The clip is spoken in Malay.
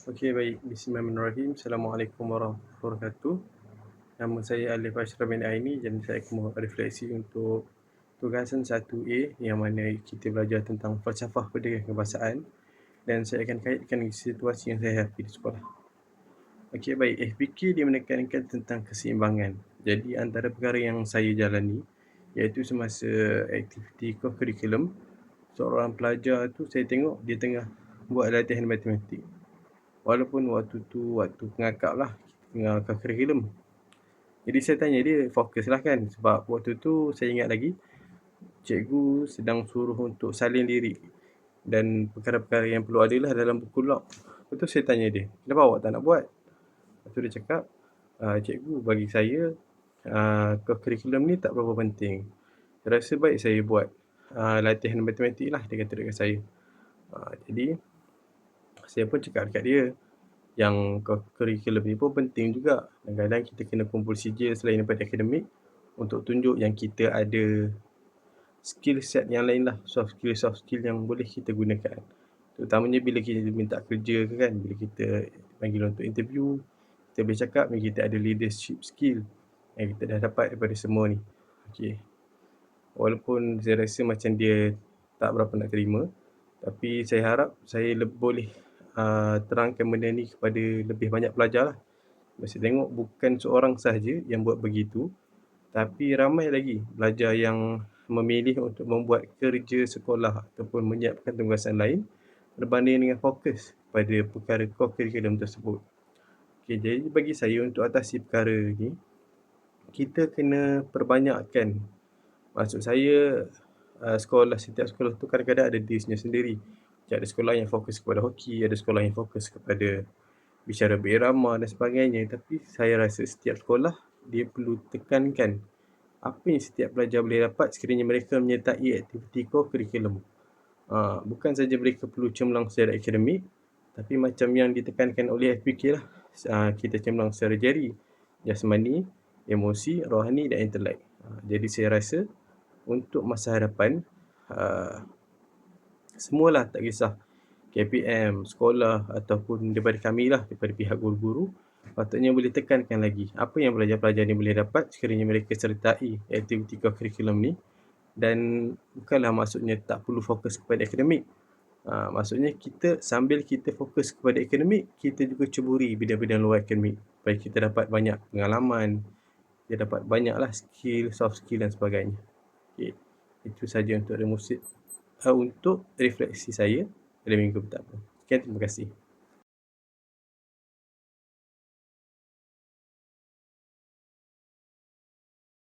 Okey, baik. Bismillahirrahmanirrahim. Assalamualaikum warahmatullahi wabarakatuh. Nama saya Alif Ashraf bin Aini dan saya akan refleksi untuk tugasan 1A yang mana kita belajar tentang falsafah pendidikan kebahasaan dan saya akan kaitkan situasi yang saya hadapi di sekolah. Okey, baik. FPK dia menekankan tentang keseimbangan. Jadi antara perkara yang saya jalani iaitu semasa aktiviti co-curriculum, seorang pelajar tu saya tengok dia tengah buat latihan matematik. Walaupun waktu tu waktu pengakap lah, tengah curriculum. Jadi saya tanya dia, fokus lah kan. Sebab waktu tu saya ingat lagi, cikgu sedang suruh untuk salin lirik. Dan perkara-perkara yang perlu adalah dalam buku log. Lepas tu saya tanya dia, kenapa awak tak nak buat? Lepas tu dia cakap, cikgu bagi saya, curriculum ni tak berapa penting. Saya rasa baik saya buat latihan matematik lah, dia kata dekat saya. Jadi, saya pun cakap dekat dia, yang curriculum ni pun penting juga. Kadang-kadang kita kena kumpul sijil selain daripada akademik untuk tunjuk yang kita ada skill set yang lain lah, soft skill yang boleh kita gunakan. Terutamanya bila kita minta kerja ke kan, bila kita panggil untuk interview, kita boleh cakap yang kita ada leadership skill yang kita dah dapat daripada semua ni. Okay. Walaupun saya rasa macam dia tak berapa nak terima, tapi saya harap saya boleh terangkan benda ni kepada lebih banyak pelajar lah. Saya tengok bukan seorang sahaja yang buat begitu, tapi ramai lagi pelajar yang memilih untuk membuat kerja sekolah ataupun menyiapkan tugasan lain berbanding dengan fokus pada perkara co-curriculum tersebut. Okay, jadi bagi saya untuk atasi perkara ni, kita kena perbanyakkan. Maksud saya, setiap sekolah tu kadang-kadang ada dirinya sendiri. Ada sekolah yang fokus kepada hoki, ada sekolah yang fokus kepada bicara berirama dan sebagainya. Tapi saya rasa setiap sekolah dia perlu tekankan apa yang setiap pelajar boleh dapat sekiranya mereka menyertai aktiviti co-curriculum. Bukan saja mereka perlu cemerlang secara akademik, tapi macam yang ditekankan oleh FPK lah, kita cemerlang secara jari, jasmani, emosi, rohani dan intelek. Jadi saya rasa untuk masa hadapan, semualah, tak kisah KPM, sekolah ataupun daripada kami lah, daripada pihak guru-guru, patutnya boleh tekankan lagi apa yang pelajar-pelajar ni boleh dapat sekiranya mereka sertai aktiviti co-curriculum ni. Dan bukanlah maksudnya tak perlu fokus kepada akademik. Maksudnya kita sambil kita fokus kepada akademik, kita juga ceburi bidang-bidang luar akademik supaya kita dapat banyak pengalaman, kita dapat banyaklah skill, soft skill dan sebagainya. Okay. Itu saja untuk refleksi saya pada minggu pertama. Sekian, terima kasih.